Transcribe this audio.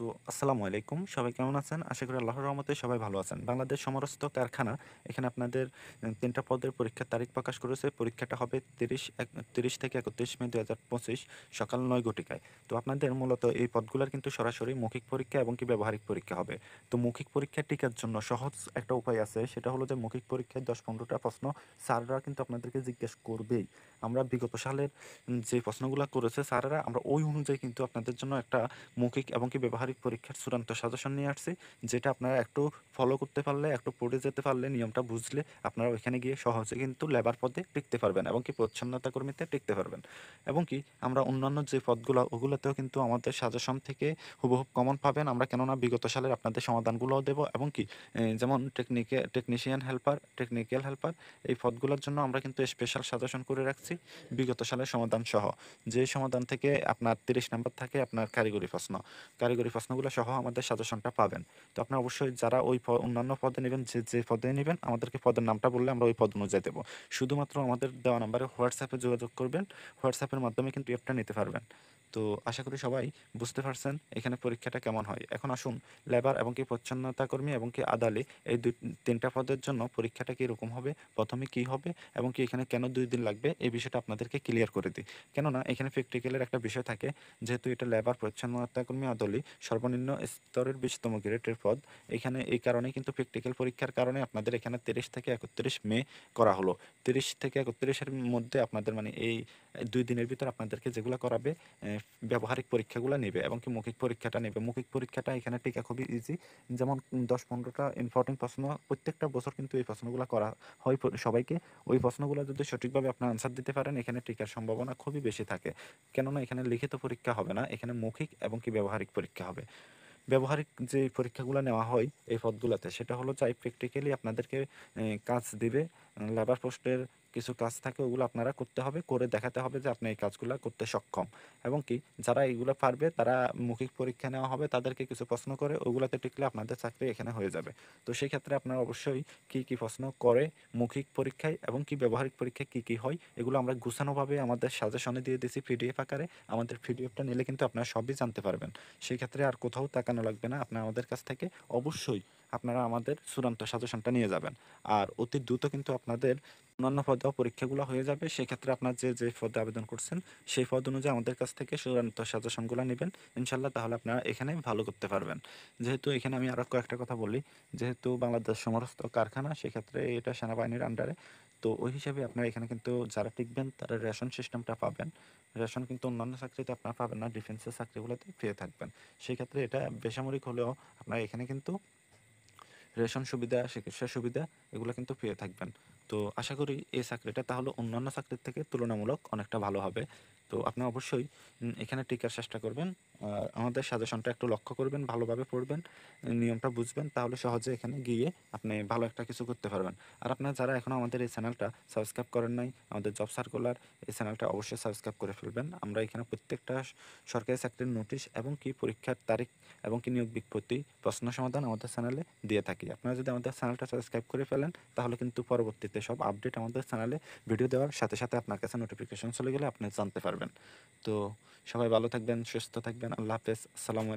তো আসসালামু আলাইকুম। সবাই কেমন আছেন? আশা করি আল্লাহর রহমতে সবাই ভালো আছেন। বাংলাদেশ সমরস্ত কারখানা এখানে আপনাদের ৩ টা পদের পরীক্ষার তারিখ প্রকাশ করেছে। পরীক্ষাটা হবে ৩০ থেকে ৩১ মে ২০২৫ সকাল ৯ ঘটিকায়। তো আপনাদের মূলত এই পদগুলার কিন্তু সরাসরি মৌখিক পরীক্ষা এবং কি ব্যবহারিক পরীক্ষা হবে। তো মৌখিক পরীক্ষা টিকার জন্য সহজ একটা উপায় আছে। সেটা হলো যে মৌখিক পরীক্ষায় ১০-১৫ টা প্রশ্ন স্যাররা কিন্তু আপনাদেরকে জিজ্ঞেস করবেই। আমরা বিগত সালের যে প্রশ্নগুলা করেছে স্যারেরা আমরা ওই অনুযায়ী কিন্তু আপনাদের জন্য একটা মৌখিক এবং কি ব্যবহারিক পরীক্ষার চূড়ান্ত সাজেশন নিয়ে আসছি, যেটা আপনারা একটু ফলো করতে পারলে, একটু পড়ে যেতে পারলে, নিয়মটা বুঝলে আপনারা ওইখানে গিয়ে সহজে কিন্তু লেবার পদে টিকতে পারবেন এবং কি পরিচ্ছন্নতা কর্মীতে টিকতে পারবেন। এবং কি আমরা অন্যান্য যে পদগুলো ওগুলোতেও কিন্তু আমাদের সাজেশন থেকে হুবহু কমন পাবেন আমরা, কেননা বিগত সালের আপনাদের সমাধানগুলোও দেবো এবং কি যেমন টেকনিশিয়ান হেল্পার, টেকনিক্যাল হেল্পার, এই পদগুলোর জন্য আমরা কিন্তু স্পেশাল সাজেশন করে রাখছি বিগত সালের সমাধান সহ। যে সমাধান থেকে আপনার ৩০ নাম্বার থাকে আপনার কারিগরি প্রশ্ন, কারিগরি প্রশ্নগুলো সহ আমাদের সাজেশনটা পাবেন। তো আপনারা অবশ্যই যারা ওই অন্যান্য পদে নেবেন, যে পদে নেবেন আমাদেরকে পদের নামটা বললে আমরা ওই পদ অনুযায়ী দেবো। শুধুমাত্র আমাদের দেওয়া নাম্বারে হোয়াটসঅ্যাপে যোগাযোগ করবেন, হোয়াটসঅ্যাপের মাধ্যমে কিন্তু অ্যাপটা নিতে পারবেন। তো আশা করি সবাই বুঝতে পারছেন এখানে পরীক্ষাটা কেমন হয়। এখন আসুন লেবার এবং কি পরিচ্ছন্নতা কর্মী এবং কি আদালি এই ৩টা পদের জন্য পরীক্ষাটা কীরকম হবে, প্রথমে কী হবে এবং কি এখানে কেন ২ দিন লাগবে এই বিষয়টা আপনাদেরকে ক্লিয়ার করে দিই। কেননা এখানে প্র্যাকটিক্যালের একটা বিষয় থাকে, যেহেতু এটা লেবার পরিচ্ছন্নতা কর্মী আদলি সর্বনিম্ন স্তরের ২০তম গ্রেডের পদ। এখানে এই কারণে কিন্তু প্র্যাকটিক্যাল পরীক্ষার কারণে আপনাদের এখানে ৩০ থেকে ৩১ মে করা হলো। ৩০ থেকে ৩১ এর মধ্যে আপনাদের মানে এই ২ দিনের ভিতর আপনাদেরকে যেগুলো করাবে ব্যবহারিক পরীক্ষাগুলো নেবে এবং কি মৌখিক পরীক্ষাটা নেবে। মৌখিক পরীক্ষাটা এখানে টিকা খুবই ইজি। যেমন ১০-১৫টা ইম্পর্টেন্ট প্রশ্ন প্রত্যেকটা বছর কিন্তু এই প্রশ্নগুলো করা হয় সবাইকে। ওই প্রশ্নগুলো যদি সঠিকভাবে আপনার আনসার দিতে পারেন এখানে টিকার সম্ভাবনা খুবই বেশি থাকে। কেননা এখানে লিখিত পরীক্ষা হবে না, এখানে মৌখিক এবং কি ব্যবহারিক পরীক্ষা হবে। ব্যবহারিক যে পরীক্ষাগুলো নেওয়া হয় এই পদগুলোতে সেটা হলো চাই প্র্যাকটিক্যালি আপনাদেরকে কাজ দিবে। লেবার পোস্টের কিছু কাজ থাকে ওগুলো আপনারা করতে হবে, করে দেখাতে হবে যে আপনি এই কাজগুলো করতে সক্ষম। এবং কি যারা এইগুলো পারবে তারা মৌখিক পরীক্ষা নেওয়া হবে, তাদেরকে কিছু প্রশ্ন করে ওগুলোতে টিকলে আপনাদের চাকরি এখানে হয়ে যাবে। তো সেই ক্ষেত্রে আপনারা অবশ্যই কী কী প্রশ্ন করে মৌখিক পরীক্ষায় এবং কি ব্যবহারিক পরীক্ষায় কী কী হয় এগুলো আমরা গুছানোভাবে আমাদের সাজেশনে দিয়ে দিয়েছি পিডিএফ আকারে। আমাদের পিডিএফটা নিলে কিন্তু আপনারা সবই জানতে পারবেন। সেই ক্ষেত্রে আর কোথাও তাকানো লাগবে না, আপনারা আমাদের কাছ থেকে অবশ্যই আপনারা আমাদের চূড়ান্ত সাজেশনটা নিয়ে যাবেন। আর অতি দ্রুত কিন্তু আপনাদের অন্যান্য পদেও পরীক্ষাগুলো হয়ে যাবে। সেক্ষেত্রে আপনার যে পদে আবেদন করছেন সেই পদ অনুযায়ী আমাদের কাছ থেকে চূড়ান্ত সাজেশনগুলো নেবেন ইনশাল্লাহ, তাহলে আপনারা এখানে ভালো করতে পারবেন। যেহেতু এখানে আমি আরও কয়েকটা কথা বলি, যেহেতু বাংলাদেশ সমরস্ত কারখানা সেক্ষেত্রে এটা সেনাবাহিনীর আন্ডারে। তো ওই হিসাবে আপনারা এখানে কিন্তু যারা টিকবেন তারা রেশন সিস্টেমটা পাবেন। রেশন কিন্তু অন্যান্য চাকরিতে আপনারা পাবেন না, ডিফেন্সের চাকরিগুলোতে পেয়ে থাকবেন। সেই ক্ষেত্রে এটা বেসামরিক হলেও আপনারা এখানে কিন্তু রেশন সুবিধা, চিকিৎসা সুবিধা এগুলো কিন্তু পেয়ে থাকবেন। তো আশা করি এই চাকরিটা তাহলে অন্যান্য চাকরির থেকে তুলনামূলক অনেকটা ভালো হবে। তো আপনি অবশ্যই এখানে টিকার চেষ্টা করবেন। আর আমাদের সাজেশনটা একটু লক্ষ্য করবেন, ভালোভাবে পড়বেন, নিয়মটা বুঝবেন, তাহলে সহজে এখানে গিয়ে আপনি ভালো একটা কিছু করতে পারবেন। আর আপনারা যারা এখনও আমাদের এই চ্যানেলটা সাবস্ক্রাইব করেন নাই, আমাদের জব সার্কুলার এই চ্যানেলটা অবশ্যই সাবস্ক্রাইব করে ফেলবেন। আমরা এখানে প্রত্যেকটা সরকারি চাকরির নোটিশ এবং কি পরীক্ষার তারিখ এবং কি নিয়োগ বিজ্ঞপ্তি, প্রশ্ন সমাধান আমাদের চ্যানেলে দিয়ে থাকি। আপনারা যদি আমাদের চ্যানেলটা সাবস্ক্রাইব করে ফেলেন তাহলে কিন্তু পরবর্তীতে সব আপডেট আমাদের চ্যানেলে ভিডিও দেওয়ার সাথে সাথে আপনার কাছে নোটিফিকেশন চলে গেলে আপনি জানতে পারবেন। তো সবাই ভালো থাকবেন, সুস্থ থাকবেন। আল্লাহ হাফেজ। আসসালামু আলাইকুম।